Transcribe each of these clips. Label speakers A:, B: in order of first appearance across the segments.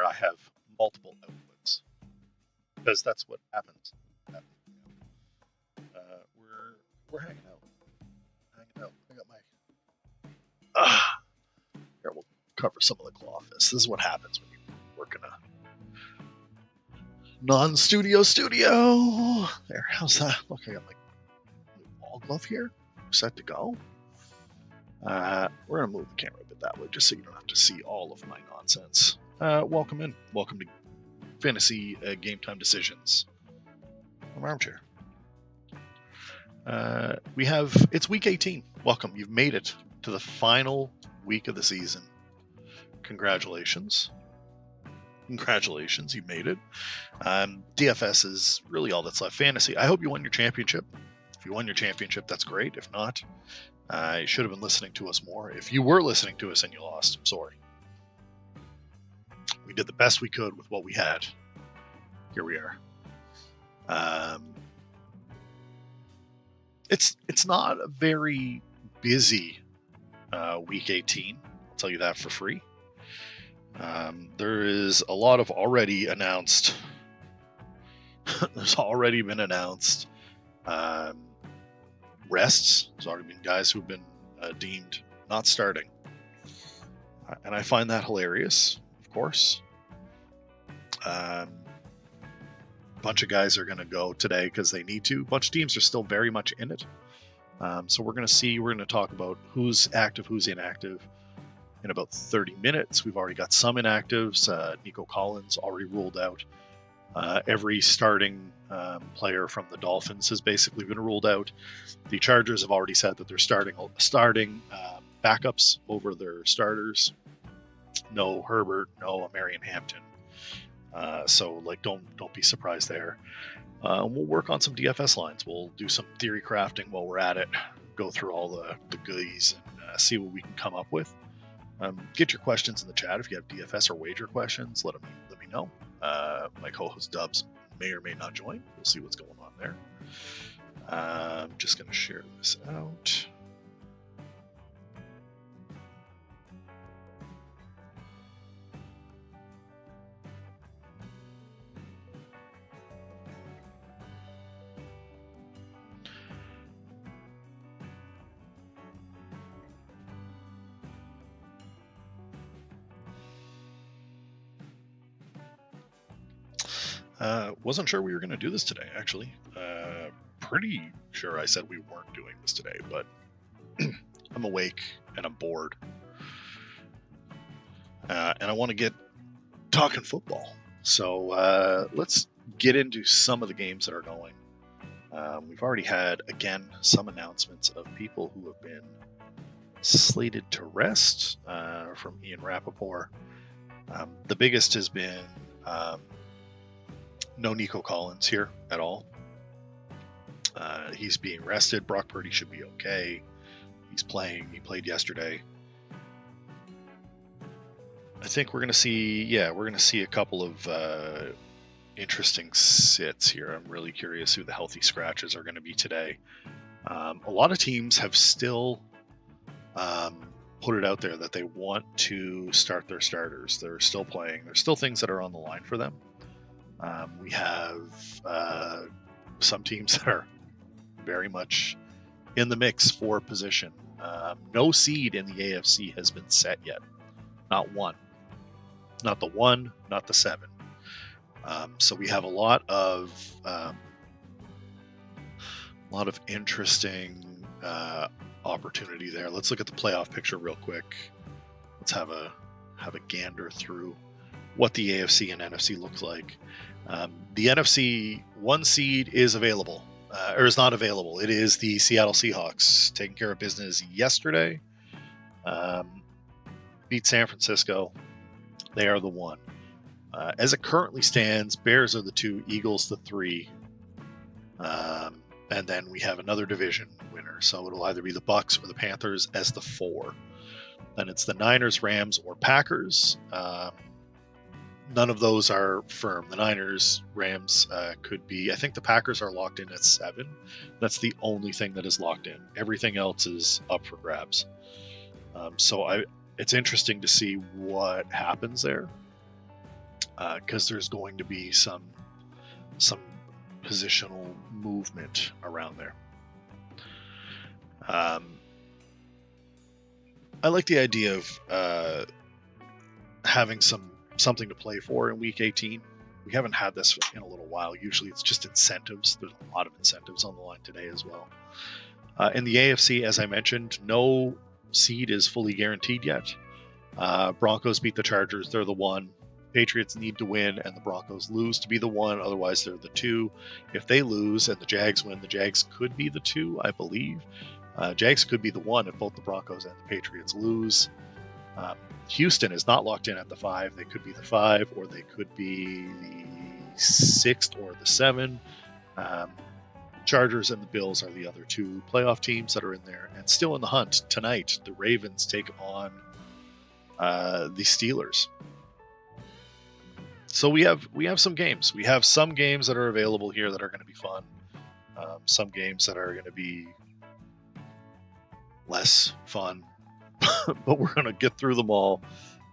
A: I have multiple outputs, because that's what happens. We're hanging out. I got my. Here, we'll cover some of the claw fists. This is what happens when you work in a non-studio studio. There, how's that? Look, I got my ball glove here, set to go. We're gonna move the camera a bit that way, just so you don't have to see all of my nonsense. Welcome in. Welcome to Fantasy Game Time Decisions from Armchair. It's week 18. Welcome. You've made it to the final week of the season. Congratulations. Congratulations, you made it. DFS is really all that's left. Fantasy, I hope you won your championship. If you won your championship, that's great. If not, you should have been listening to us more. If you were listening to us and you lost, I'm sorry. We did the best we could with what we had. Here we are. It's not a very busy week 18. I'll tell you that for free. There is a lot of already announced. There's already been announced rests. There's already been guys who've been deemed not starting, and I find that hilarious. Of course, a bunch of guys are going to go today because they need to. A bunch of teams are still very much in it. So we're going to talk about who's active, who's inactive in about 30 minutes. We've already got some inactives. Nico Collins already ruled out. Every starting player from the Dolphins has basically been ruled out. The Chargers have already said that they're starting backups over their starters. No Herbert, no Marion Hampton. So don't be surprised there. We'll work on some DFS lines. We'll do some theory crafting while we're at it. Go through all the goodies and see what we can come up with. Get your questions in the chat. If you have DFS or wager questions, let me know. My co-host Dubs may or may not join. We'll see what's going on there. I'm just going to share this out. Wasn't sure we were going to do this today, actually. Pretty sure I said we weren't doing this today, but I'm awake and I'm bored. And I want to get talking football. So let's get into some of the games that are going. We've already had, again, some announcements of people who have been slated to rest from Ian Rappaport. The biggest has been no Nico Collins here at all. He's being rested. Brock Purdy should be okay. He's playing. He played yesterday. I think we're going to see a couple of interesting sits here. I'm really curious who the healthy scratches are going to be today. A lot of teams have still put it out there that they want to start their starters. They're still playing. There's still things that are on the line for them. We have some teams that are very much in the mix for position. No seed in the AFC has been set yet. Not one. Not the 1, not the 7. So we have a lot of interesting opportunity there. Let's look at the playoff picture real quick. Let's have a gander through what the AFC and NFC looks like. The NFC 1 seed is available, or is not available. It is the Seattle Seahawks, taking care of business yesterday. Beat San Francisco. They are the 1. As it currently stands, Bears are the 2, Eagles the 3, and then we have another division winner. So it'll either be the Bucks or the Panthers as the 4. Then it's the Niners, Rams, or Packers. None of those are firm. The Niners, Rams could be. I think the Packers are locked in at 7. That's the only thing that is locked in. Everything else is up for grabs. It's interesting to see what happens there. because there's going to be some positional movement around there. I like the idea of having something to play for in Week 18. We haven't had this in a little while. Usually it's just incentives. There's a lot of incentives on the line today as well. In the AFC, as I mentioned, no seed is fully guaranteed yet. Broncos beat the Chargers. They're the 1. Patriots need to win and the Broncos lose to be the 1. Otherwise, they're the 2. If they lose and the Jags win, the Jags could be the 2, I believe. Jags could be the 1 if both the Broncos and the Patriots lose. Houston is not locked in at the 5. They could be the 5, or they could be the 6th or the 7. Chargers and the Bills are the other 2 playoff teams that are in there. And still in the hunt tonight, the Ravens take on the Steelers. So we have some games. We have some games that are available here that are going to be fun. Some games that are going to be less fun. But we're going to get through them all.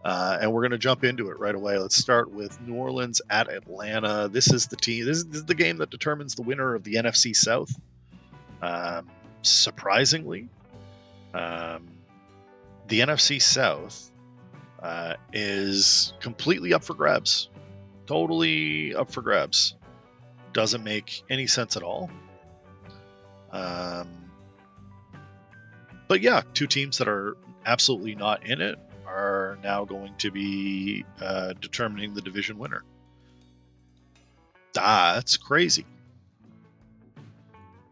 A: And we're going to jump into it right away. Let's start with New Orleans at Atlanta. This is the team. This is the game that determines the winner of the NFC South. Surprisingly, the NFC South is completely up for grabs. Totally up for grabs. Doesn't make any sense at all. But yeah, 2 teams that are absolutely not in it are now going to be determining the division winner. That's crazy.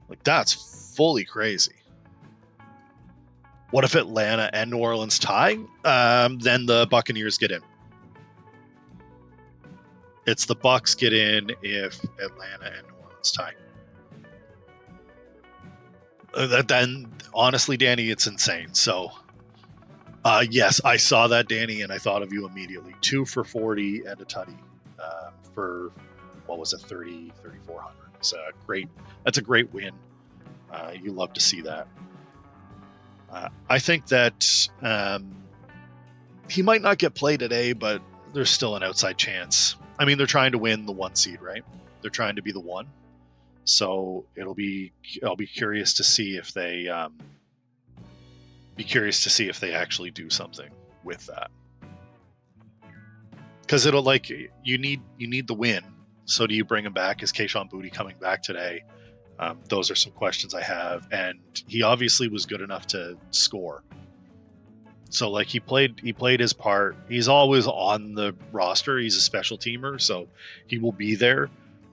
A: Like, that's fully crazy. What if Atlanta and New Orleans tie? Then the Buccaneers get in. It's the Bucs get in if Atlanta and New Orleans tie. Then, honestly, Danny, it's insane. So, yes, I saw that, Danny, and I thought of you immediately. 2 for 40 and a tutty for, what was it, 3,400. That's a great win. You love to see that. I think that he might not get played today, but there's still an outside chance. I mean, they're trying to win the 1 seed, right? They're trying to be the 1. So I'll be curious to see if they actually do something with that. Because it'll, like, you need the win. So do you bring him back? Is Kayshon Boutte coming back today? Those are some questions I have. And he obviously was good enough to score. So, like, he played his part. He's always on the roster. He's a special teamer, so he will be there.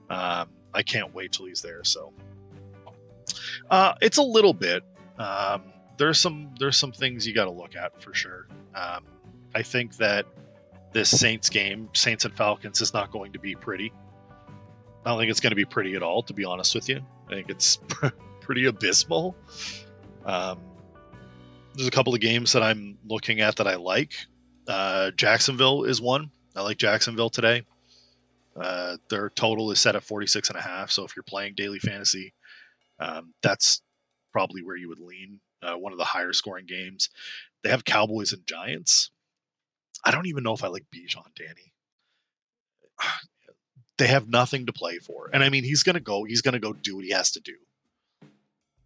A: I can't wait till he's there. So it's a little bit. There's some things you got to look at for sure. I think that this Saints game, Saints and Falcons, is not going to be pretty. I don't think it's going to be pretty at all, to be honest with you. I think it's pretty abysmal. There's a couple of games that I'm looking at that I like. Jacksonville is one. I like Jacksonville today. Their total is set at 46.5. So if you're playing daily fantasy, that's probably where you would lean. One of the higher scoring games. They have Cowboys and Giants. I don't even know if I like Bijan, Danny. They have nothing to play for. And I mean, he's going to go do what he has to do.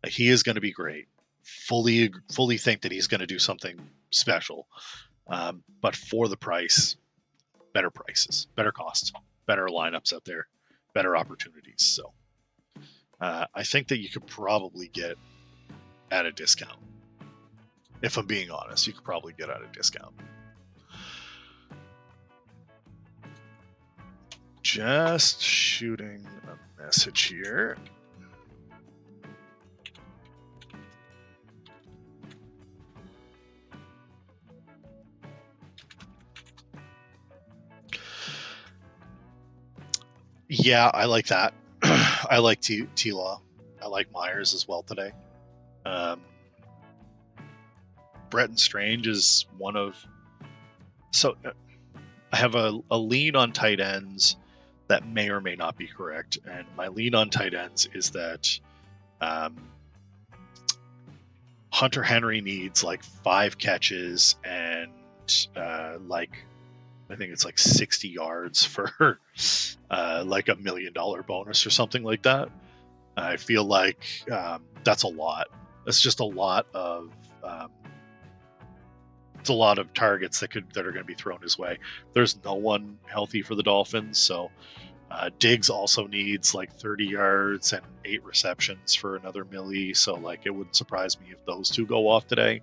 A: He is going to be great. Fully think that he's going to do something special. But for the price, better prices, better costs, better lineups out there, better opportunities. So I think that you could probably get at a discount. If I'm being honest, you could probably get at a discount. Just shooting a message here. Yeah, I like that. I like T-Law. I like Myers as well today. Bretton Strange is one of... So I have a lean on tight ends that may or may not be correct. And my lean on tight ends is that Hunter Henry needs like 5 catches and like I think it's like 60 yards for like $1 million bonus or something like that. I feel like that's a lot. That's just a lot of it's a lot of targets that are going to be thrown his way. There's no one healthy for the Dolphins, so Diggs also needs like 30 yards and 8 receptions for another milli. So like it wouldn't surprise me if those two go off today.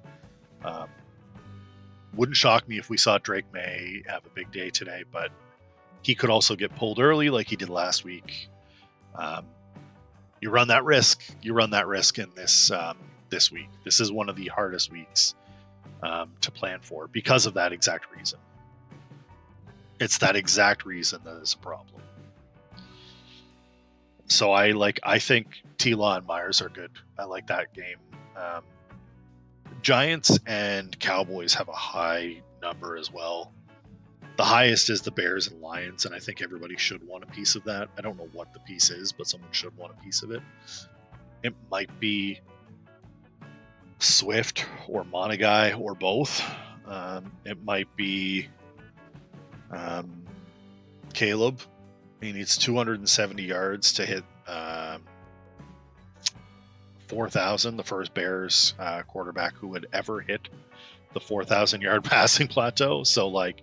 A: Wouldn't shock me if we saw Drake May have a big day today, but he could also get pulled early like he did last week. You run that risk. You run that risk in this week. This is one of the hardest weeks to plan for because of that exact reason. It's that exact reason that is a problem. So I think T-Law and Myers are good. I like that game. Giants and Cowboys have a high number as well. The highest is the Bears and Lions, and I think everybody should want a piece of that. I don't know what the piece is, but someone should want a piece of it. It might be Swift or Monagai or both. It might be Caleb. He needs 270 yards to hit 4,000, the first Bears quarterback who would ever hit the 4,000 yard passing plateau. So like,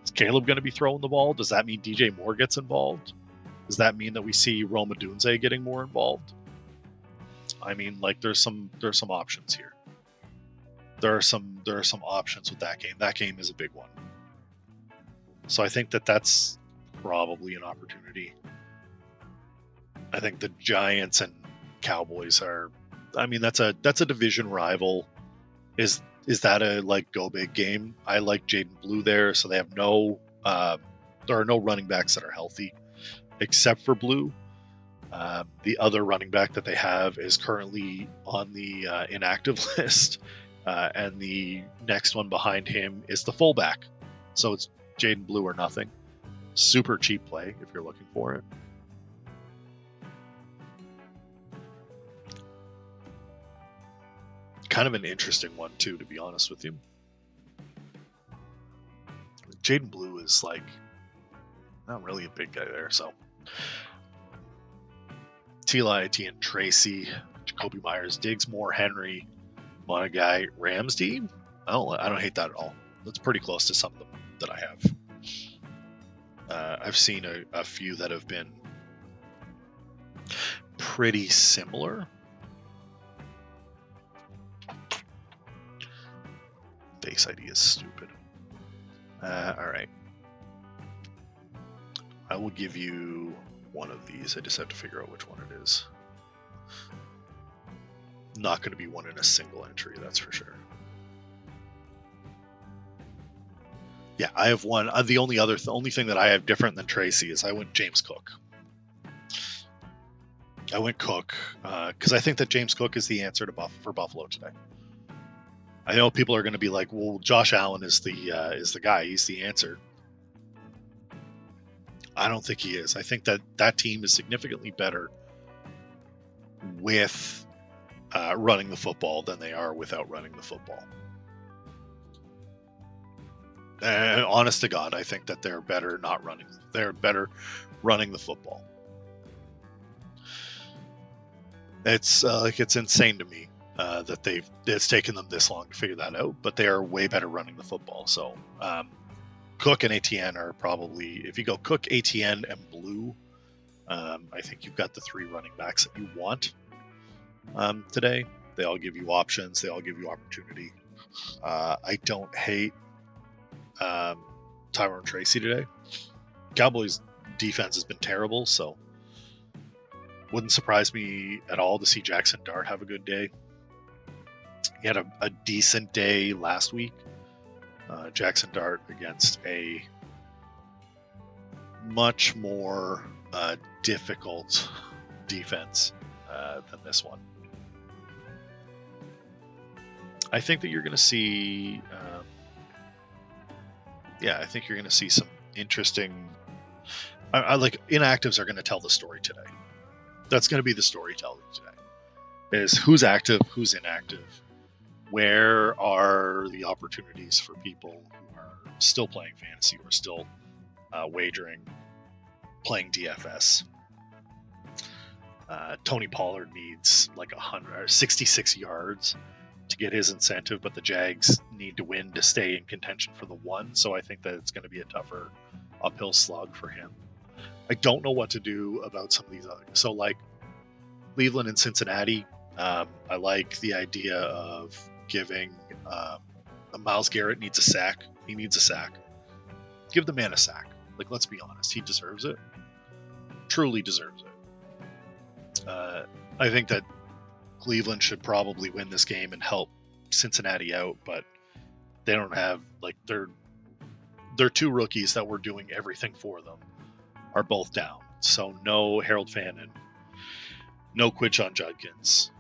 A: is Caleb going to be throwing the ball? Does that mean DJ Moore gets involved? Does that mean that we see Rome Odunze getting more involved? I mean, like there's some options here. There are some options with that game. That game is a big one. So I think that's probably an opportunity. I think the Giants and Cowboys are, I mean, that's a division rival. Is that a like go big game? I like Jaden Blue there, so they have there are no running backs that are healthy except for Blue. The other running back that they have is currently on the inactive list, and the next one behind him is the fullback. So it's Jaden Blue or nothing. Super cheap play if you're looking for it. Kind of an interesting one too, to be honest with you. Jaden Blue is like not really a big guy there, so T-Ly, Etienne, Tracy, Jacoby Myers, Diggs, Moore, Henry, Monagai, Ramsey. I don't hate that at all. That's pretty close to some of them that I have. I've seen a few that have been pretty similar. Face ID is stupid. All right. I will give you one of these. I just have to figure out which one it is. Not going to be one in a single entry, that's for sure. Yeah, I have one. The only thing that I have different than Tracy is I went James Cook. I went Cook because I think that James Cook is the answer for Buffalo today. I know people are going to be like, "Well, Josh Allen is the guy. He's the answer." I don't think he is. I think that team is significantly better with running the football than they are without running the football. Honest to God, I think that they're better not running. They're better running the football. It's it's insane to me that it's taken them this long to figure that out, but they are way better running the football. So Cook and ATN are probably, if you go Cook, ATN, and Blue, I think you've got the 3 running backs that you want today. They all give you options. They all give you opportunity. I don't hate Tyrone Tracy today. Cowboys defense has been terrible, so wouldn't surprise me at all to see Jackson Dart have a good day. He had a decent day last week. Jackson Dart against a much more difficult defense than this one. I think that you're going to see I think you're going to see some interesting. I like inactives are going to tell the story today. That's going to be the storytelling today. Is who's active, who's inactive. where are the opportunities for people who are still playing fantasy or still wagering, playing DFS? Tony Pollard needs like 66 yards to get his incentive, but the Jags need to win to stay in contention for the 1. So I think that it's going to be a tougher uphill slug for him. I don't know what to do about some of these others. So like Cleveland and Cincinnati, I like the idea of giving Myles Garrett needs a sack. He needs a sack. Give the man a sack. Like, let's be honest. He deserves it. Truly deserves it. I think that Cleveland should probably win this game and help Cincinnati out, but they don't have, like, their 2 rookies that were doing everything for them are both down. So no Harold Fannin, no Quinshon Judkins.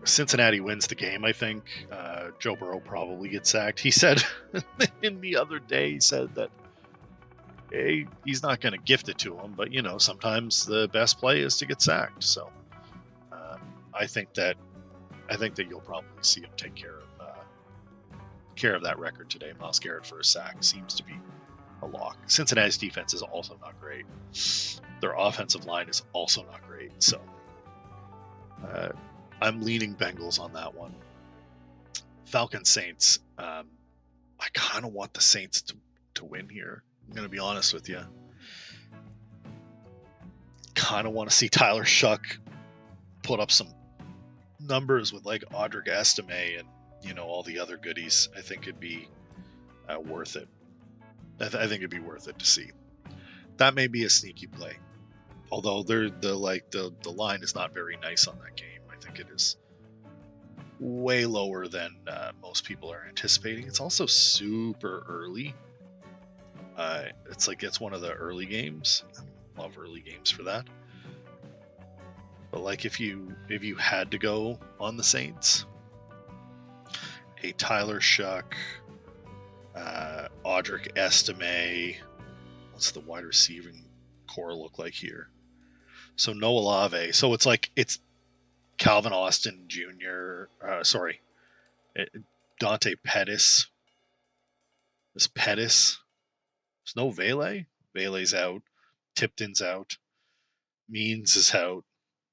A: Cincinnati wins the game, I think. Joe Burrow probably gets sacked. He said in the other day, he said that he's not going to gift it to him, but sometimes the best play is to get sacked. So I think that you'll probably see him take care of that record today. Myles Garrett for a sack seems to be a lock. Cincinnati's defense is also not great. Their offensive line is also not great. So I'm leaning Bengals on that one. Falcons Saints. I kind of want the Saints to win here. I'm going to be honest with you. Kind of want to see Tyler Shuck put up some numbers with like Audric Estime and all the other goodies. I think it'd be worth it. I think it'd be worth it to see. That may be a sneaky play, although the line is not very nice on that game. I think it is way lower than most people are anticipating. It's also super early. It's one of the early games. I love early games for that. But like if you had to go on the Saints, a Tyler Shuck, Audric Estime, what's the wide receiving core look like here? So no Olave. So it's Calvin Austin Jr. Dante Pettis. This Pettis. There's no Vele. Vele's out. Tipton's out. Means is out.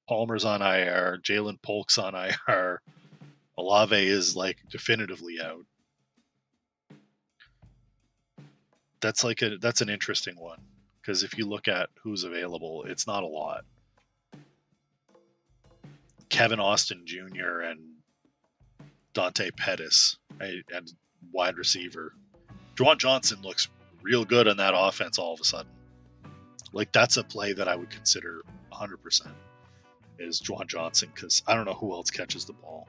A: Palmer's on IR. Jalen Polk's on IR. Olave is definitively out. That's an interesting one, because if you look at who's available, it's not a lot. Kevin Austin Jr. and Dante Pettis and wide receiver. Juwan Johnson looks real good on that offense all of a sudden. That's a play that I would consider 100% is Juwan Johnson, because I don't know who else catches the ball.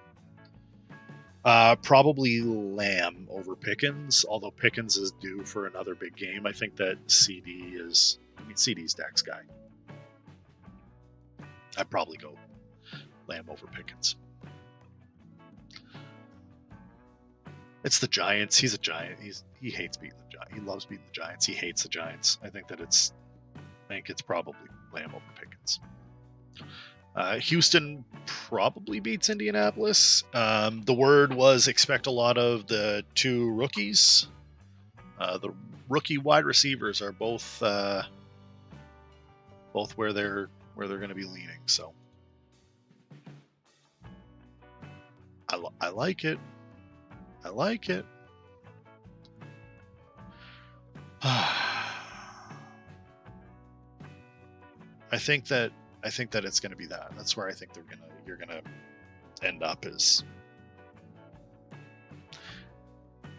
A: Probably Lamb over Pickens, although Pickens is due for another big game. I think that CD's Dak's guy. I'd probably go Lamb over Pickens. It's the Giants. He's a Giant. He hates beating the Giants. He loves beating the Giants. He hates the Giants. I think it's probably Lamb over Pickens. Houston probably beats Indianapolis. The word was expect a lot of the 2 rookies. The rookie wide receivers are both where they're going to be leaning. So I like it. I like it. I think that it's going to be that. That's where I think you're gonna end up is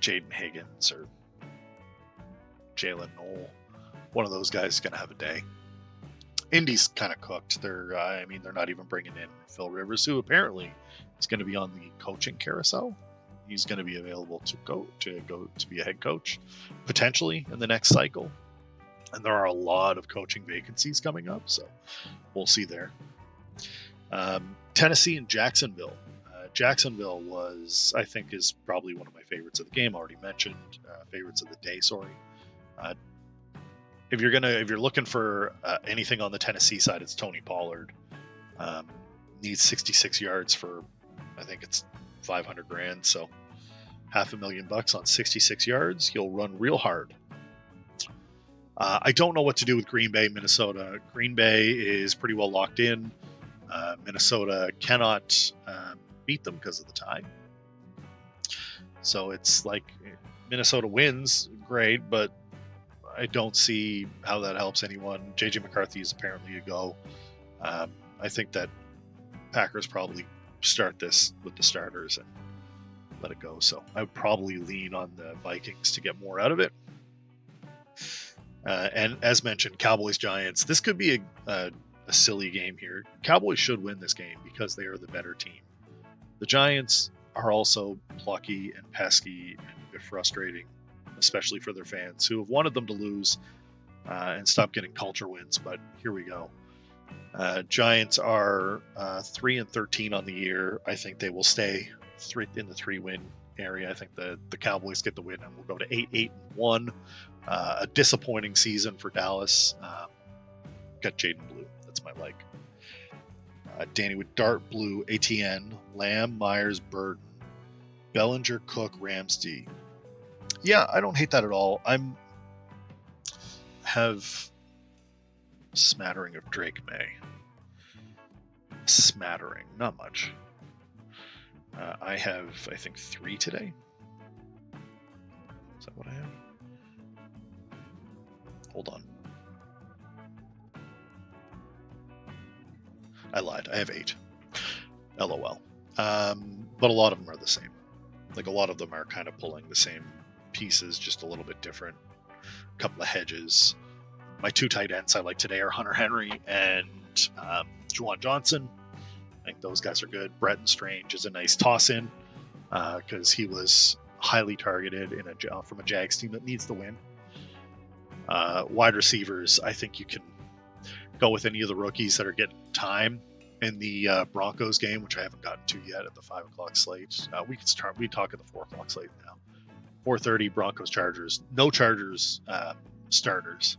A: Jaden Higgins or Jalen Noel. One of those guys is going to have a day. Indy's kind of cooked. They're not even bringing in Phil Rivers, who apparently is going to be on the coaching carousel. He's going to be available to be a head coach potentially in the next cycle. And there are a lot of coaching vacancies coming up, so we'll see there. Tennessee and Jacksonville. Jacksonville is probably one of my favorites of the game. Already mentioned favorites of the day. Sorry. If you're looking for anything on the Tennessee side, it's Tony Pollard. needs 66 yards for, I think it's 500 grand. So $500,000 on 66 yards. He'll run real hard. I don't know what to do with Green Bay, Minnesota. Green Bay is pretty well locked in. Minnesota cannot beat them because of the tie. So it's like Minnesota wins, great, but I don't see how that helps anyone. JJ McCarthy is apparently a go. I think that Packers probably start this with the starters and let it go. So I would probably lean on the Vikings to get more out of it. And as mentioned, Cowboys-Giants. This could be a silly game here. Cowboys should win this game because they are the better team. The Giants are also plucky and pesky and a bit frustrating, especially for their fans who have wanted them to lose and stop getting culture wins. But here we go. Giants are 3-13 on the year. I think they will stay in the 3-win area. I think the Cowboys get the win and we'll go to 8-1. A disappointing season for Dallas. Got Jaden Blue. That's my like. Danny with Dart Blue, ATN, Lamb, Myers, Burden, Bellinger, Cook, Ramsey. Yeah, I don't hate that at all. Have a smattering of Drake May. Smattering, not much. I have, I think, 3 today. Is that what I have? Hold on. I lied. I have 8. LOL. But a lot of them are the same. Like, a lot of them are kind of pulling the same pieces, just a little bit different. A couple of hedges. My 2 tight ends I like today are Hunter Henry and Juwan Johnson. I think those guys are good. Bretton Strange is a nice toss-in because he was highly targeted from a Jags team that needs the win. Wide receivers, I think you can go with any of the rookies that are getting time in the Broncos game, which I haven't gotten to yet at the 5 o'clock slate. We talk at the 4 o'clock slate now. 4:30 Broncos Chargers. No Chargers starters.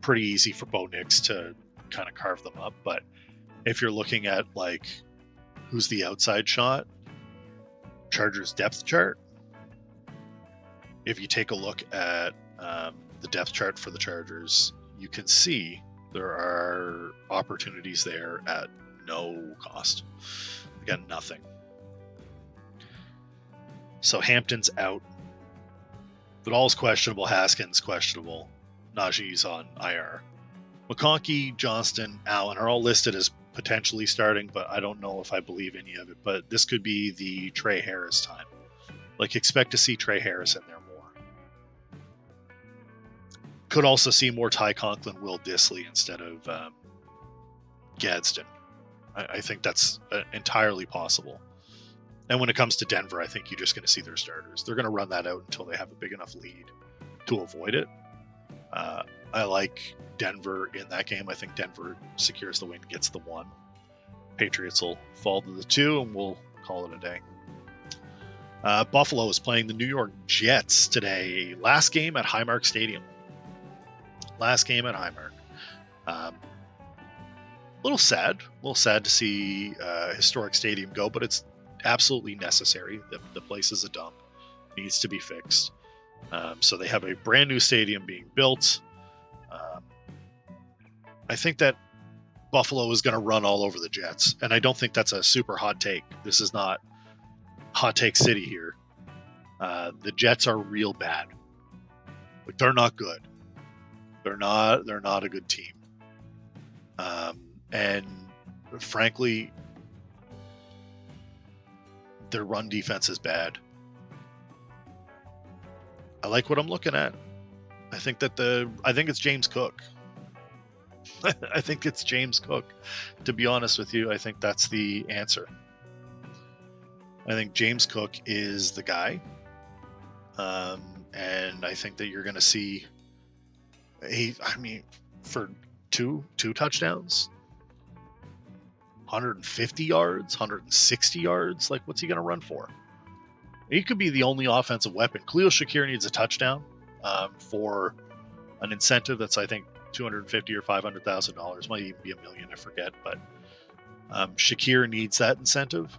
A: Pretty easy for Bo Nix to kind of carve them up, but if you're looking at like who's the outside shot, Chargers depth chart. If you take a look at the depth chart for the Chargers, you can see there are opportunities there at no cost. Again, nothing. So Hampton's out. Vidal's questionable. Haskins questionable. Najee's on IR. McConkey, Johnston, Allen are all listed as potentially starting, but I don't know if I believe any of it. But this could be the Trey Harris time. Like, expect to see Trey Harris in there more. Could also see more Ty Conklin, Will Dissly instead of Gadsden. I think that's entirely possible. And when it comes to Denver, I think you're just going to see their starters. They're going to run that out until they have a big enough lead to avoid it. I like Denver in that game. I think Denver secures the win, gets the 1. Patriots will fall to the 2, and we'll call it a day. Buffalo is playing the New York Jets today. Last game at Highmark Stadium. A little sad to see a historic stadium go, but it's absolutely necessary. The place is a dump. Needs to be fixed. So they have a brand new stadium being built. I think that Buffalo is going to run all over the Jets, and I don't think that's a super hot take. This is not hot take city here. The Jets are real bad. Like, they're not good. They're not a good team. And frankly, their run defense is bad. I like what I'm looking at. I think it's James Cook. I think it's James Cook. To be honest with you, I think that's the answer. I think James Cook is the guy. And I think that you're going to see for two touchdowns, 150 yards, 160 yards, like, what's he going to run for? He could be the only offensive weapon. Khalil Shakir needs a touchdown for an incentive that's, I think, $250,000 or $500,000. Might even be $1 million, I forget. But Shakir needs that incentive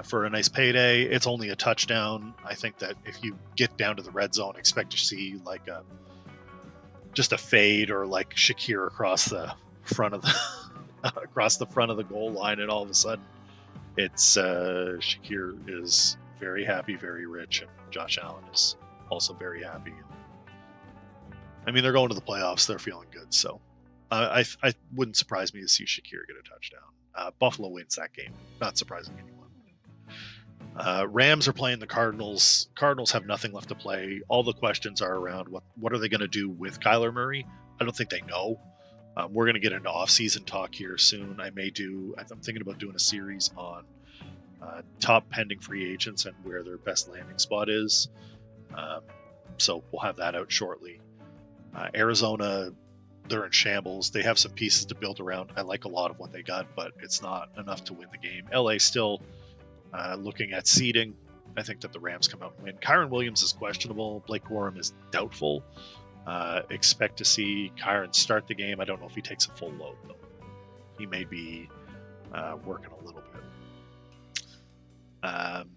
A: for a nice payday. It's only a touchdown. I think that if you get down to the red zone, expect to see like just a fade or like Shakir across the front of the across the front of the goal line, and all of a sudden it's Shakir is very happy, very rich, and Josh Allen is also very happy. I mean, they're going to the playoffs. They're feeling good. So I wouldn't surprise me to see Shakir get a touchdown. Buffalo wins that game. Not surprising anyone. Rams are playing the Cardinals. Cardinals have nothing left to play. All the questions are around what are they going to do with Kyler Murray? I don't think they know. We're going to get into off-season talk here soon. I'm thinking about doing a series on top pending free agents and where their best landing spot is. So we'll have that out shortly. Arizona, they're in shambles. They have some pieces to build around. I like a lot of what they got, but it's not enough to win the game. LA still looking at seeding. I think that the Rams come out and win. Kyron Williams is questionable. Blake Corum is doubtful. Expect to see Kyron start the game. I don't know if he takes a full load, though. He may be working a little bit.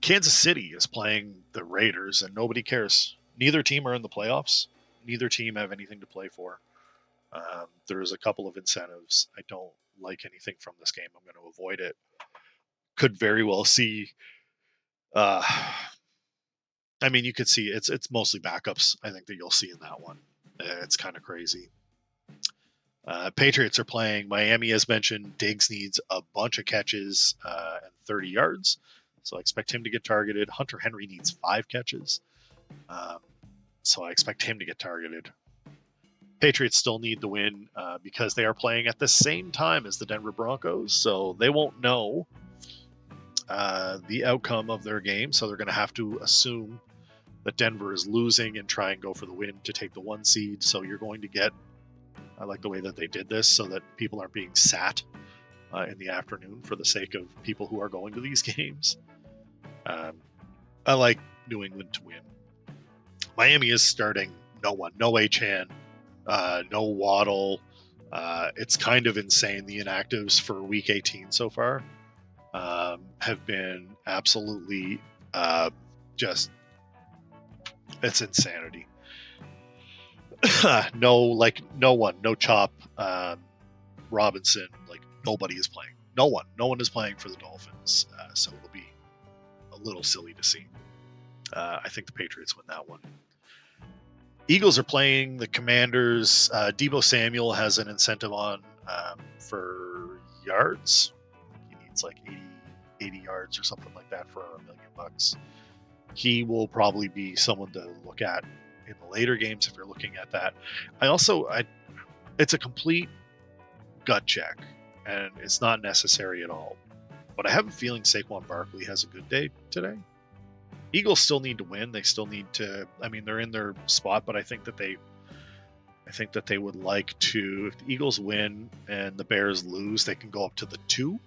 A: Kansas City is playing the Raiders, and nobody cares. Neither team are in the playoffs. Neither team have anything to play for. There's a couple of incentives. I don't like anything from this game. I'm going to avoid it. Could very well see. I mean, you could see it's mostly backups. I think that you'll see in that one. It's kind of crazy. Patriots are playing Miami, as mentioned. Diggs needs a bunch of catches and 30 yards, so I expect him to get targeted. Hunter Henry needs 5 catches, so I expect him to get targeted. Patriots still need the win because they are playing at the same time as the Denver Broncos, so they won't know the outcome of their game, so they're going to have to assume that Denver is losing and try and go for the win to take the 1 seed. So you're going to get, I like the way that they did this so that people aren't being sat in the afternoon for the sake of people who are going to these games. I like New England to win. Miami is starting no one, no Achane, no Waddle. It's kind of insane. The inactives for week 18 so far have been absolutely just, it's insanity. No one, no Chop, Robinson, like nobody is playing. No one is playing for the Dolphins, so it'll be a little silly to see. I think the Patriots win that one. Eagles are playing the Commanders. Deebo Samuel has an incentive on for yards. He needs like 80 yards or something like that for $1 million. He will probably be someone to look at in the later games if you're looking at that. It's a complete gut check, and it's not necessary at all. But I have a feeling Saquon Barkley has a good day today. Eagles still need to win. They still need to. I mean, they're in their spot, but I think that they would like to. If the Eagles win and the Bears lose, they can go up to the 2.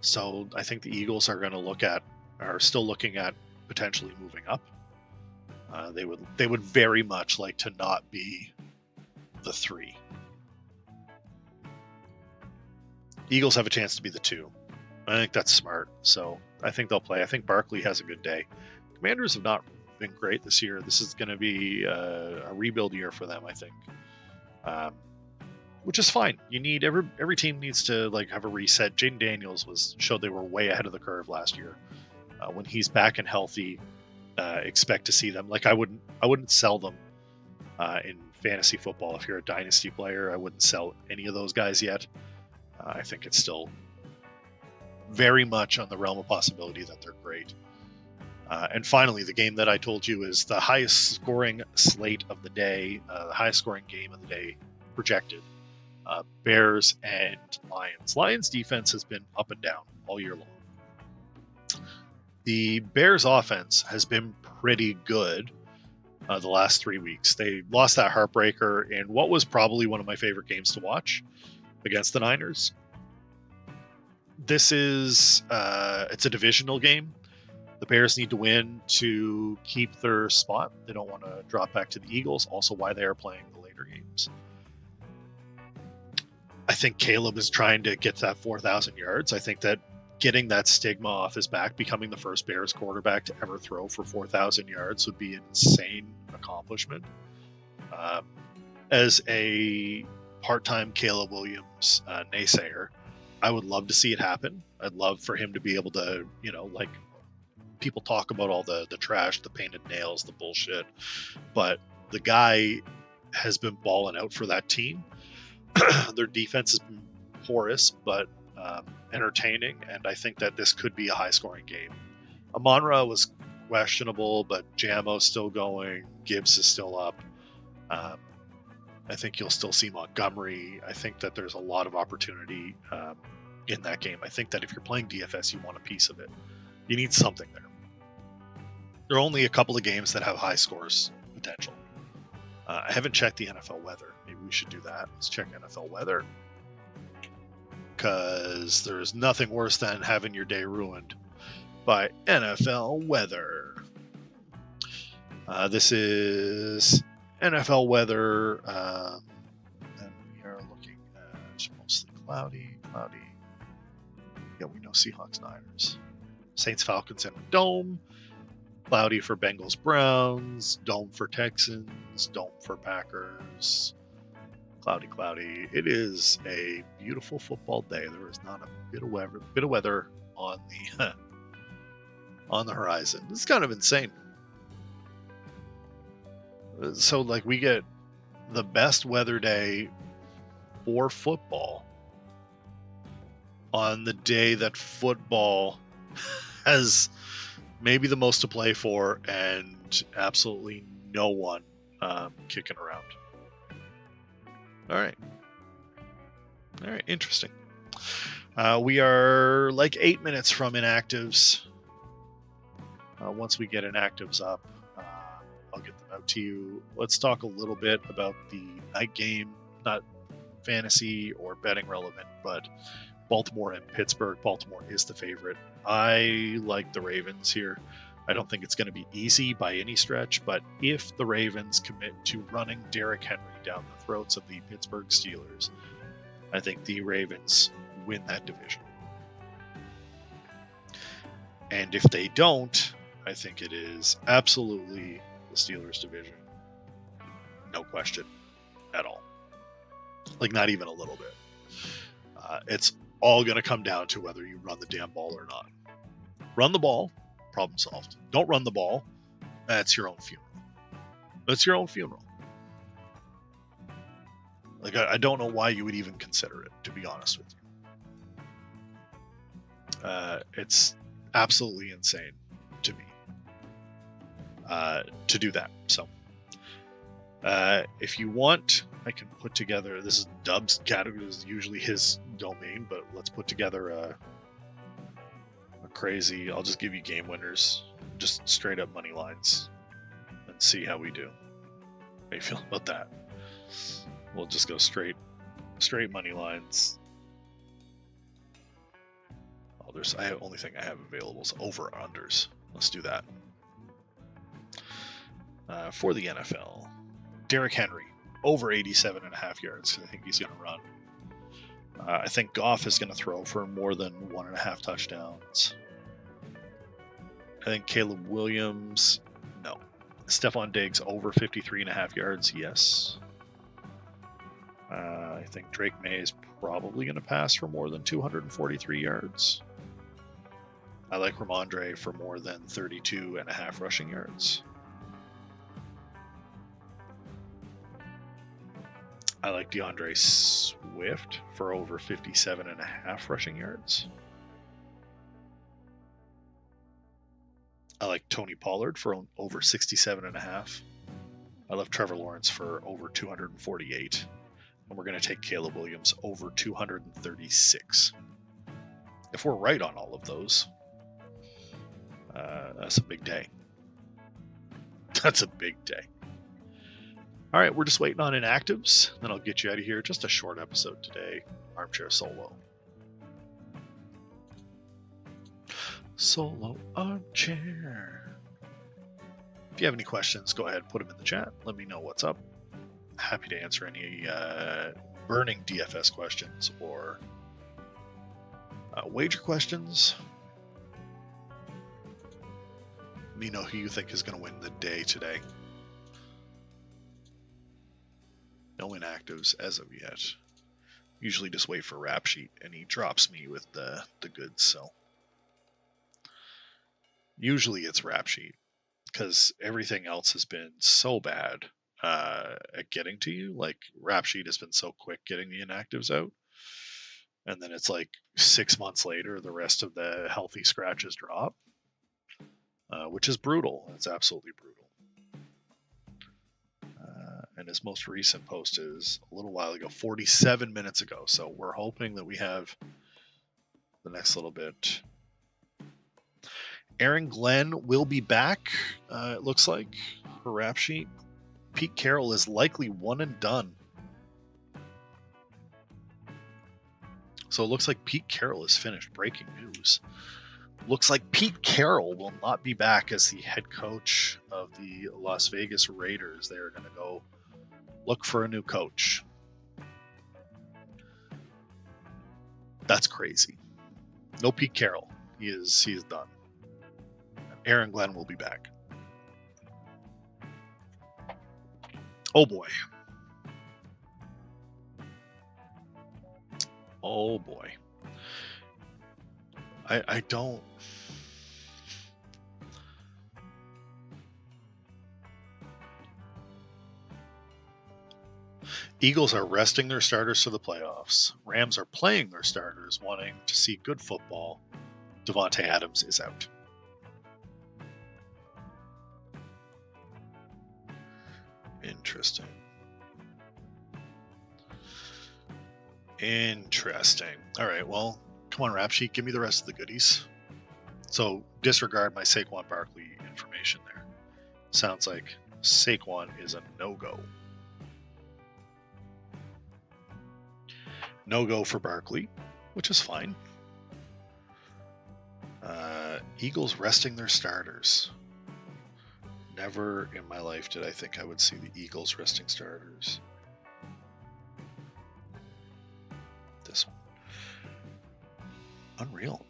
A: So I think the Eagles are still looking at potentially moving up. They would very much like to not be the 3. Eagles have a chance to be the 2. I think that's smart. So I think they'll play. I think Barkley has a good day. Commanders have not been great this year. This is going to be a rebuild year for them, I think, which is fine. You need every team needs to like have a reset. Jaden Daniels showed they were way ahead of the curve last year. When he's back and healthy, expect to see them. Like I wouldn't sell them in fantasy football. If you're a dynasty player, I wouldn't sell any of those guys yet. I think it's still very much on the realm of possibility that they're great. And finally, the game that I told you is the highest scoring slate of the day, the highest scoring game of the day projected. Bears and Lions. Lions defense has been up and down all year long. The Bears offense has been pretty good the last 3 weeks. They lost that heartbreaker in what was probably one of my favorite games to watch against the Niners. This is it's a divisional game. The Bears need to win to keep their spot. They don't want to drop back to the Eagles. Also, why they are playing the later games. I think Caleb is trying to get to that 4,000 yards. I think that getting that stigma off his back, becoming the first Bears quarterback to ever throw for 4,000 yards would be an insane accomplishment. As a part-time Caleb Williams naysayer, I would love to see it happen. I'd love for him to be able to, like people talk about all the trash, the painted nails, the bullshit, but the guy has been balling out for that team. Their defense has been porous, but entertaining, and I think that this could be a high-scoring game. Amon-Ra was questionable, but Jamo's still going. Gibbs is still up. I think you'll still see Montgomery. I think that there's a lot of opportunity in that game. I think that if you're playing DFS, you want a piece of it. You need something there. There are only a couple of games that have high scores potential. I haven't checked the NFL weather. Maybe we should do that. Let's check NFL weather. Because there's nothing worse than having your day ruined by NFL weather. This is NFL weather, and we are looking at mostly cloudy. Yeah, we know Seahawks, Niners. Saints, Falcons, and Dome. Cloudy for Bengals, Browns. Dome for Texans. Dome for Packers. Cloudy. It is a beautiful football day. There is not a bit of weather on the on the horizon. It's kind of insane. So, we get the best weather day for football on the day that football has maybe the most to play for and absolutely no one kicking around. All right, interesting. We are 8 minutes from inactives. Once we get inactives up, I'll get them out to you. Let's talk a little bit about the night game, not fantasy or betting relevant, but Baltimore and Pittsburgh. Baltimore is the favorite. I like the Ravens here. I don't think it's going to be easy by any stretch, but if the Ravens commit to running Derrick Henry down the throats of the Pittsburgh Steelers, I think the Ravens win that division. And if they don't, I think it is absolutely the Steelers division. No question at all. Not even a little bit. It's all going to come down to whether you run the damn ball or not. Run the ball, problem solved. Don't run the ball, that's your own funeral. That's your own funeral. I don't know why you would even consider it, to be honest with you. It's absolutely insane to me to do that. So if you want, I can put together, this is Dub's category, this is usually his domain, but let's put together a crazy, I'll just give you game winners, just straight up money lines, and see how we do. How you feel about that? We'll just go straight money lines. Oh, the only thing I have available is over unders. Let's do that. For the NFL, Derrick Henry over 87.5 yards. I think he's going to run. I think Goff is going to throw for more than 1.5 touchdowns. I think Caleb Williams, no. Stephon Diggs over 53.5 yards, yes. I think Drake May is probably going to pass for more than 243 yards. I like Ramondre for more than 32.5 rushing yards. I like DeAndre Swift for over 57.5 rushing yards. I like Tony Pollard for over 67.5. I love Trevor Lawrence for over 248. And we're going to take Caleb Williams over 236. If we're right on all of those, that's a big day. That's a big day. All right, we're just waiting on inactives. Then I'll get you out of here. Just a short episode today. Armchair solo. Solo armchair. If you have any questions, go ahead, put them in the chat. Let me know what's up. Happy to answer any burning DFS questions or wager questions. Let me know who you think is going to win the day today. No inactives as of yet. Usually just wait for Rap Sheet, and he drops me with the goods. So usually it's Rap Sheet, because everything else has been so bad at getting to you. Like Rap Sheet has been so quick getting the inactives out, and then it's like 6 months later the rest of the healthy scratches drop, which is brutal. It's absolutely brutal. And his most recent post is a little while ago, 47 minutes ago. So we're hoping that we have the next little bit. Aaron Glenn will be back, it looks like, for Rap Sheet. Pete Carroll is likely one and done. So it looks like Pete Carroll is finished. Breaking news. Looks like Pete Carroll will not be back as the head coach of the Las Vegas Raiders. They're going to go look for a new coach. That's crazy. No Pete Carroll. He is done. Aaron Glenn will be back. Oh boy. Oh boy. I don't. Eagles are resting their starters for the playoffs. Rams are playing their starters, wanting to see good football. Devontae Adams is out. Interesting. All right, well, come on, Rap Sheet, give me the rest of the goodies. So disregard my Saquon Barkley information there. Sounds like Saquon is a no-go. No-go for Barkley, which is fine. Eagles resting their starters. Never in my life did I think I would see the Eagles resting starters. This one. Unreal.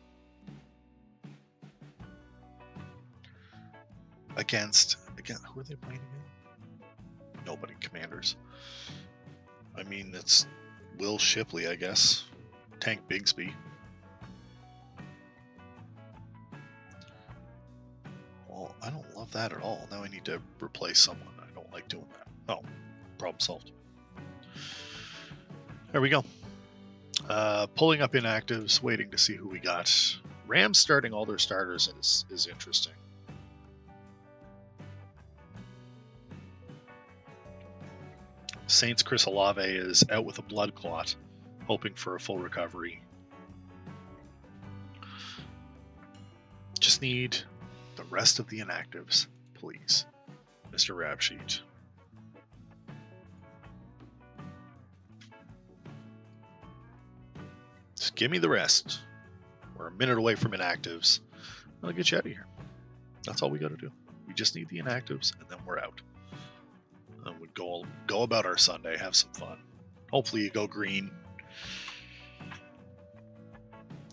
A: Against, who are they playing again? Nobody. Commanders. I mean, it's Will Shipley, I guess. Tank Bigsby. Well, I don't love that at all. Now I need to replace someone. I don't like doing that. Oh, problem solved. There we go. Pulling up inactives, waiting to see who we got. Rams starting all their starters is interesting. Saints Chris Olave is out with a blood clot, hoping for a full recovery. Just need the rest of the inactives, please, Mr. Rap Sheet. Just give me the rest. We're a minute away from inactives. I'll get you out of here. That's all we got to do. We just need the inactives, and then we're out. And we'd go about our Sunday, have some fun. Hopefully you go green.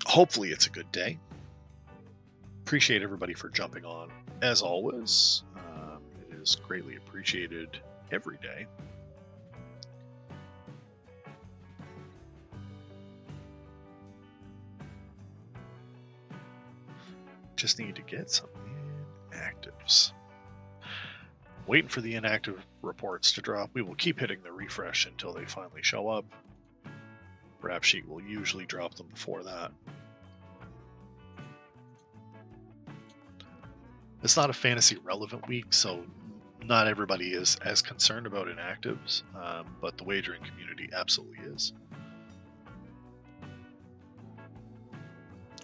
A: Hopefully it's a good day. Appreciate everybody for jumping on, as always. It is greatly appreciated every day. Just need to get some inactives. Waiting for the inactive reports to drop. We will keep hitting the refresh until they finally show up. Rap Sheet will usually drop them before that. It's not a fantasy relevant week, so not everybody is as concerned about inactives, but the wagering community absolutely is.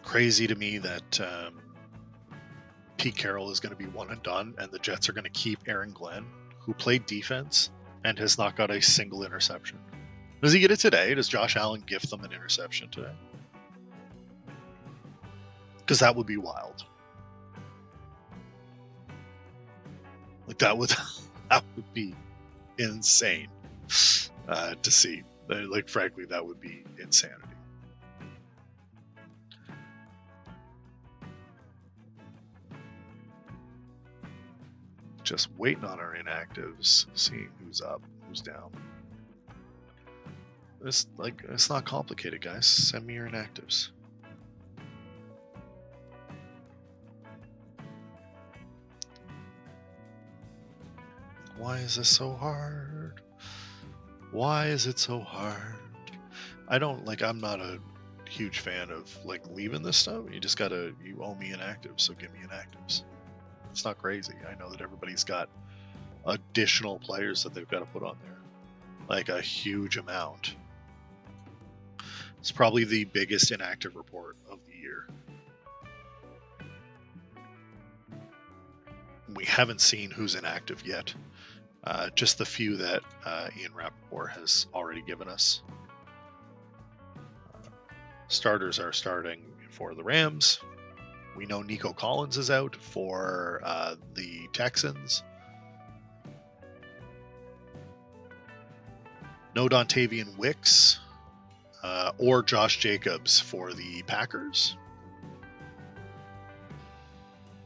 A: Crazy to me that Pete Carroll is going to be one and done, and the Jets are going to keep Aaron Glenn, who played defense and has not got a single interception. Does he get it today? Does Josh Allen gift them an interception today? Because that would be wild. Like that would be insane to see. Like, frankly, that would be insanity. Just waiting on our inactives, seeing who's up, who's down. It's not complicated, guys. Send me your inactives. Why is this so hard? Why is it so hard? I'm not a huge fan of like leaving this stuff. You owe me inactives, so give me inactives. It's not crazy. I know that everybody's got additional players that they've got to put on there, like a huge amount. It's probably the biggest inactive report of the year. We haven't seen who's inactive yet. Just the few that Ian Rappaport has already given us. Starters are starting for the Rams. We know Nico Collins is out for the Texans. No Dontavian Wicks or Josh Jacobs for the Packers.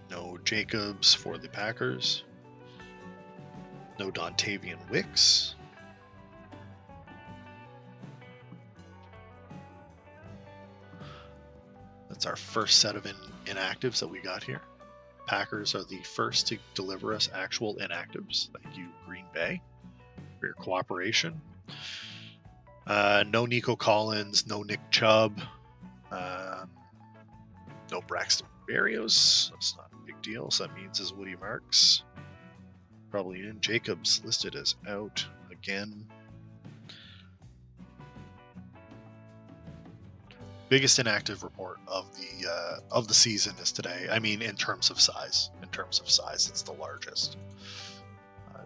A: No Jacobs for the Packers. No Dontavian Wicks. That's our first set of inactives that we got here. Packers are the first to deliver us actual inactives. Thank you, Green Bay, for your cooperation. No Nico Collins, no Nick Chubb, no Braxton Berrios. That's not a big deal. So that means is Woody Marks probably in. Jacobs listed as out again. Biggest inactive report of the season is today. I mean, in terms of size. In terms of size, it's the largest.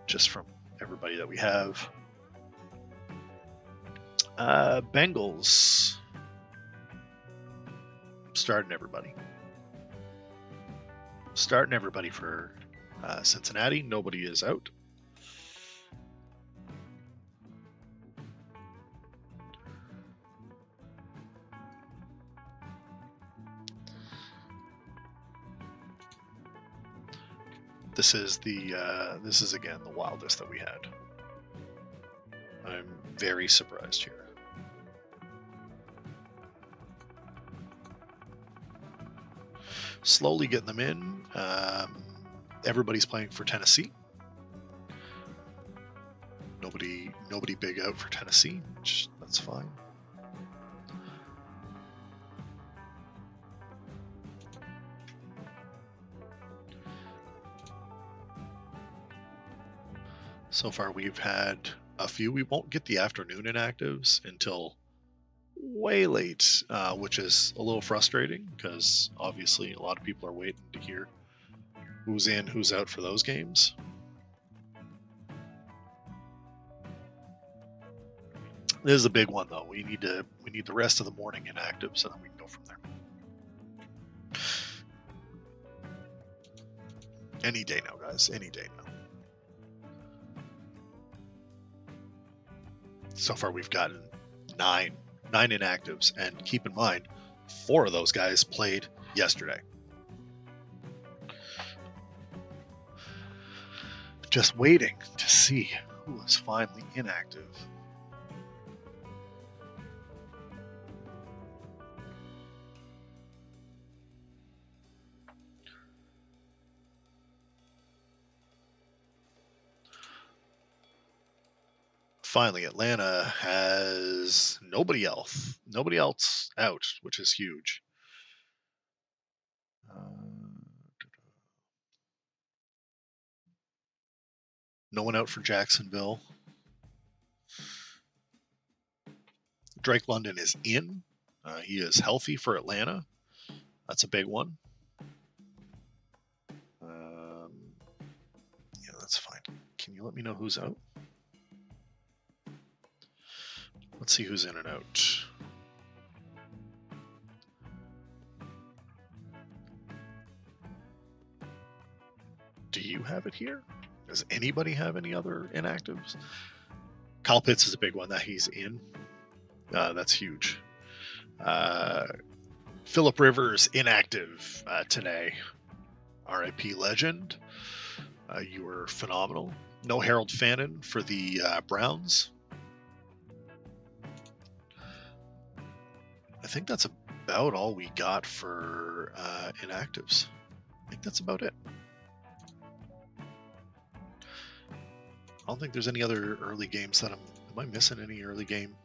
A: Just from everybody that we have. Bengals. Starting everybody. Starting everybody for Cincinnati. Nobody is out. This is again the wildest that we had. I'm very surprised here. Slowly getting them in. Everybody's playing for Tennessee. Nobody big out for Tennessee, which that's fine. So far we've had a few. We won't get the afternoon inactives until way late, which is a little frustrating because obviously a lot of people are waiting to hear who's in, who's out for those games. This is a big one though. We need the rest of the morning inactives so then we can go from there. Any day now, guys. Any day now. So far we've gotten nine inactives, and keep in mind 4 of those guys played yesterday. Just waiting to see who is finally inactive. Finally, Atlanta has nobody else out, which is huge. No one out for Jacksonville. Drake London is in. He is healthy for Atlanta. That's a big one. Yeah, that's fine. Can you let me know who's out? Let's see who's in and out. Do you have it here? Does anybody have any other inactives? Kyle Pitts is a big one that he's in. That's huge. Phillip Rivers inactive today. RIP legend. You were phenomenal. No Harold Fannin for the Browns. I think that's about all we got for inactives. I think that's about it. I don't think there's any other early games that am I missing any early game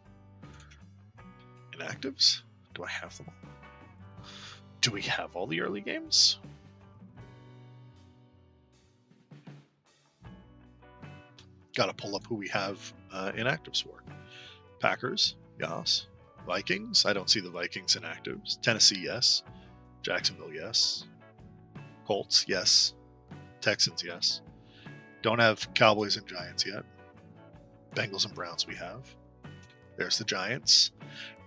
A: inactives? Do I have them all? Do we have all the early games? Got to pull up who we have inactives for. Packers, yes. Vikings, I don't see the Vikings inactives. Tennessee, yes. Jacksonville, yes. Colts, yes. Texans, yes. Don't have Cowboys and Giants yet. Bengals and Browns we have. There's the Giants.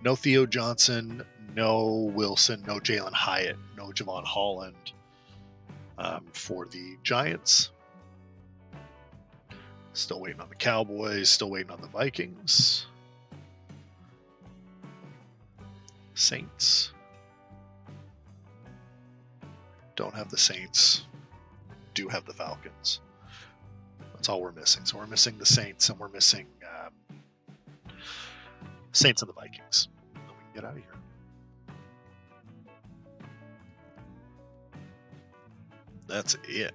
A: No Theo Johnson, no Wilson, no Jalen Hyatt, no Javon Holland for the Giants. Still waiting on the Cowboys, still waiting on the Vikings. Saints. Don't have the Saints. Do have the Falcons. That's all we're missing. So we're missing the Saints and we're missing Saints and the Vikings. Then we can get out of here. That's it.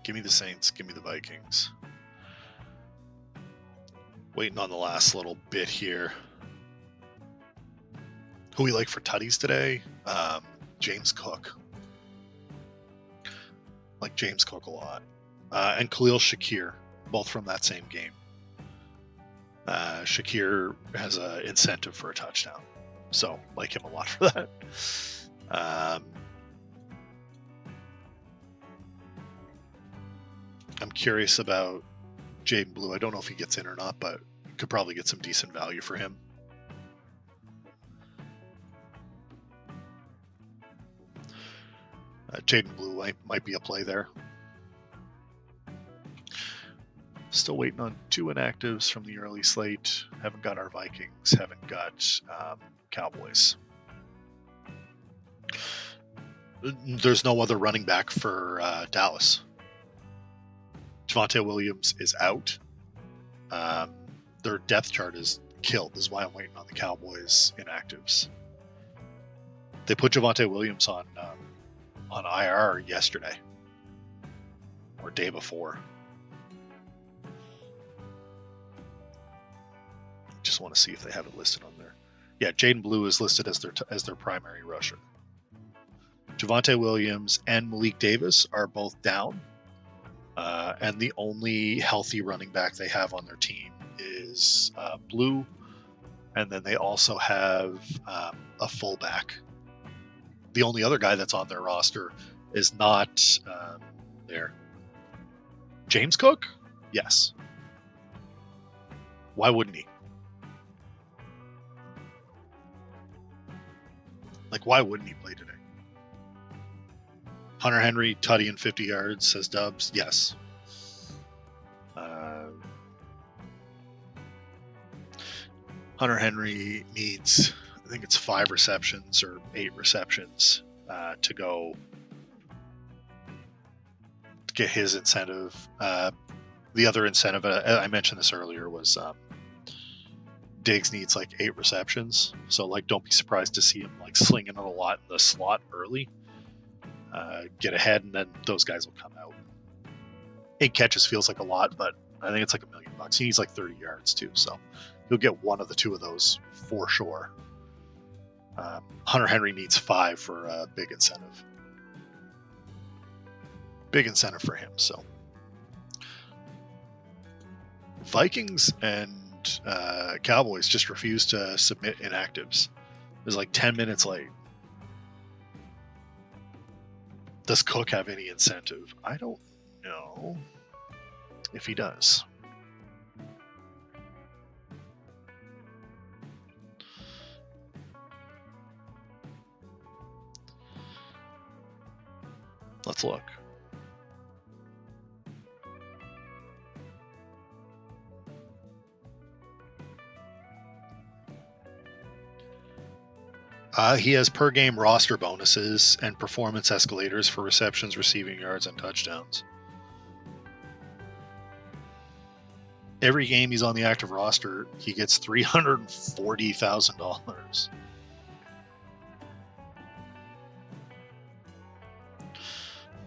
A: Give me the Saints. Give me the Vikings. Waiting on the last little bit here. Who we like for tutties today? James Cook. Like James Cook a lot. And Khalil Shakir, both from that same game. Shakir has an incentive for a touchdown. So, like him a lot for that. I'm curious about Jaden Blue. I don't know if he gets in or not, but could probably get some decent value for him. Jaden Blue might be a play there. Still waiting on 2 inactives from the early slate. Haven't got our Vikings. Haven't got Cowboys. There's no other running back for Dallas. Javonte Williams is out. Their depth chart is killed. This is why I'm waiting on the Cowboys inactives. They put Javonte Williams on IR yesterday or day before. Just want to see if they have it listed on there. Yeah, Jaden Blue is listed as their primary rusher. Javonte Williams and Malik Davis are both down. And the only healthy running back they have on their team is Blue. And then they also have a fullback. The only other guy that's on their roster is not there. James Cook? Yes. Why wouldn't he? Like, why wouldn't he play today? Hunter Henry, tutty and 50 yards, says Dubs. Yes. Hunter Henry needs, I think it's 5 receptions or 8 receptions to go to get his incentive. The other incentive, I mentioned this earlier, was Diggs needs like 8 receptions. So like, don't be surprised to see him like slinging it a lot in the slot early. Get ahead, and then those guys will come out. 8 catches feels like a lot, but I think it's like $1 million. He needs like 30 yards too, so he'll get one of the 2 of those for sure. Hunter Henry needs 5 for a big incentive. Big incentive for him. So Vikings and Cowboys just refuse to submit inactives. It was like 10 minutes late. Does Cook have any incentive? I don't know if he does. Let's look. He has per game roster bonuses and performance escalators for receptions, receiving yards, and touchdowns. Every game he's on the active roster, he gets $340,000.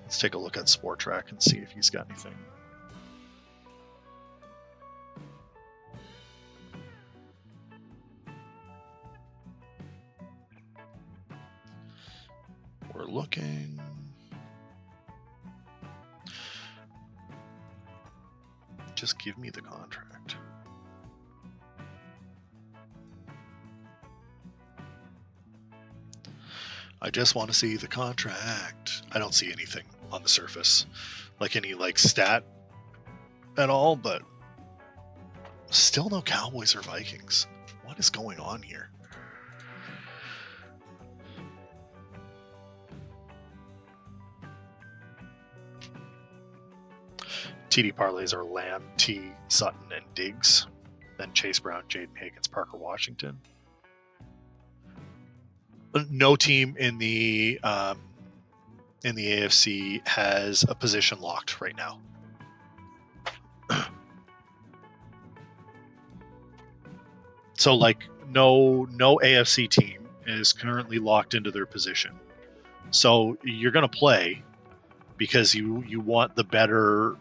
A: Let's take a look at Sport Track and see if he's got anything. We're looking. Just give me the contract. I just want to see the contract. I don't see anything on the surface, like any stat at all, but still no Cowboys or Vikings. What is going on here? TD parlays are Lamb, T, Sutton, and Diggs. Then Chase Brown, Jaden Higgins, Parker Washington. No team in the AFC has a position locked right now. So no AFC team is currently locked into their position. So you're going to play because you want the better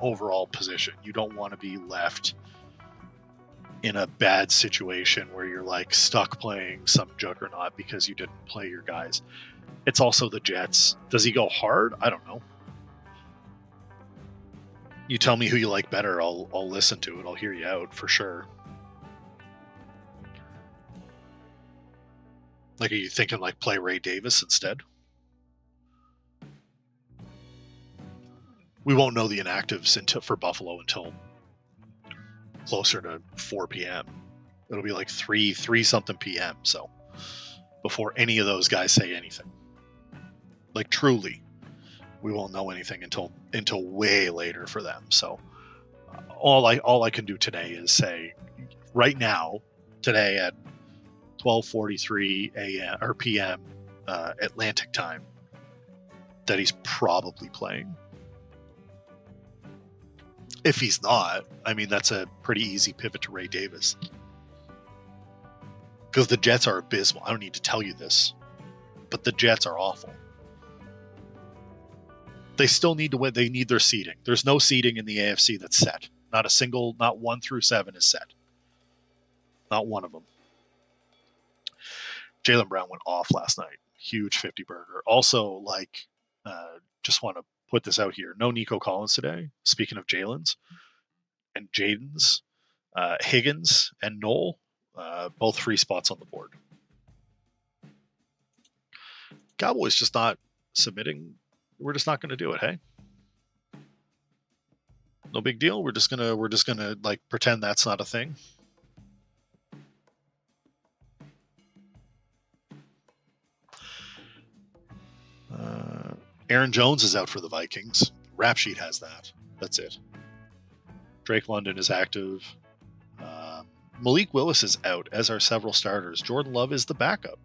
A: overall position. You don't want to be left in a bad situation where you're stuck playing some juggernaut because you didn't play your guys. It's also the Jets. Does he go hard? I don't know. You tell me who you like better. I'll listen to it. I'll hear you out for sure. Are you thinking play Ray Davis instead? We won't know the inactives for Buffalo until closer to 4 p.m. It'll be 3 something p.m. So before any of those guys say anything, truly, we won't know anything until way later for them. So all I can do today is say right now, today at 12:43 a.m. or p.m. Atlantic time, that he's probably playing. If he's not, that's a pretty easy pivot to Ray Davis. Because the Jets are abysmal. I don't need to tell you this, but the Jets are awful. They still need to win. They need their seeding. There's no seeding in the AFC that's set. Not 1 through 7 is set. Not one of them. Jaylen Brown went off last night. Huge 50 burger. Also, just want to put this out here. No Nico Collins today. Speaking of Jalen's and Jaden's, Higgins and Noel, both free spots on the board. Cowboys just not submitting. We're just not going to do it. Hey, no big deal. We're just gonna pretend that's not a thing. Aaron Jones is out for the Vikings. Rap sheet has that. That's it. Drake London is active. Malik Willis is out, as are several starters. Jordan Love is the backup.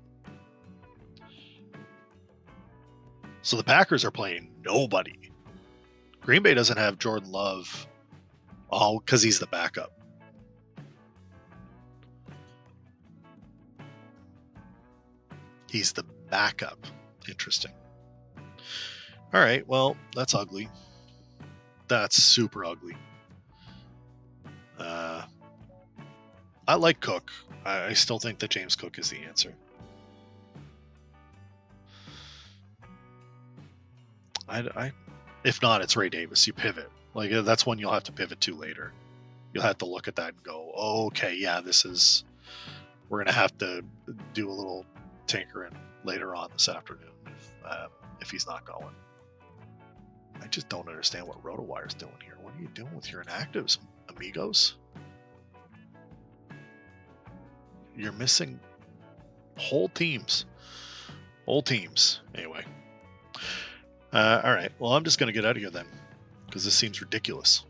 A: So the Packers are playing nobody. Green Bay doesn't have Jordan Love. Oh, because he's the backup. He's the backup. Interesting. All right, well, that's ugly. That's super ugly. I like Cook. I still think that James Cook is the answer. If not, it's Ray Davis. You pivot. That's one you'll have to pivot to later. You'll have to look at that and go, oh, okay, yeah, we're going to have to do a little tinkering later on this afternoon if he's not going. I just don't understand what RotoWire's doing here. What are you doing with your inactives, amigos? You're missing whole teams. Anyway. All right. Well, I'm just going to get out of here then, because this seems ridiculous.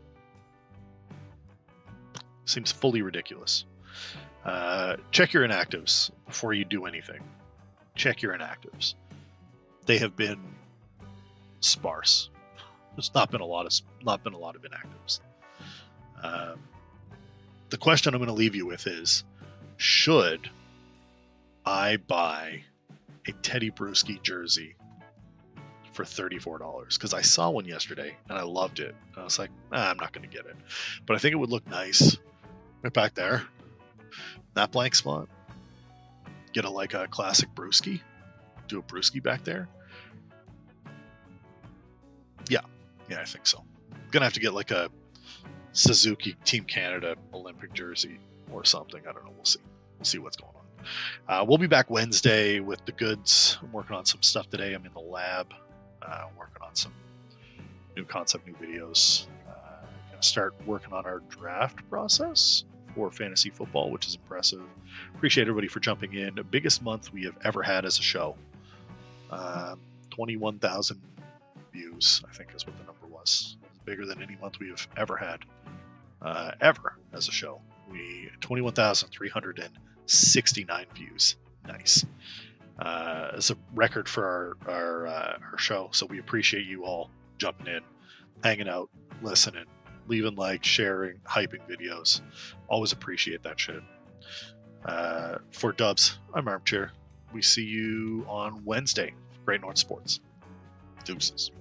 A: Seems fully ridiculous. Check your inactives before you do anything. Check your inactives. They have been sparse. There's not been a lot of inactives. The question I'm going to leave you with is, should I buy a Teddy Bruschi jersey for $34? Because I saw one yesterday and I loved it. I was like, I'm not going to get it. But I think it would look nice right back there. That blank spot. Get a classic Bruschi. Do a Bruschi back there. Yeah, I think so. Gonna have to get like a Suzuki Team Canada Olympic jersey or something. I don't know. We'll see what's going on. We'll be back Wednesday with the goods. I'm working on some stuff today. I'm in the lab working on some new concept, new videos. Gonna start working on our draft process for fantasy football, which is impressive. Appreciate everybody for jumping in. The biggest month we have ever had as a show. 21,000 views, I think is what the number was. It was bigger than any month we have ever had, ever as a show. 21,369 views. Nice. It's a record for our show, so we appreciate you all jumping in, hanging out, listening, leaving likes, sharing, hyping videos. Always appreciate that shit. For Dubs, I'm Armchair. We see you on Wednesday. Great North Sports. Deuces.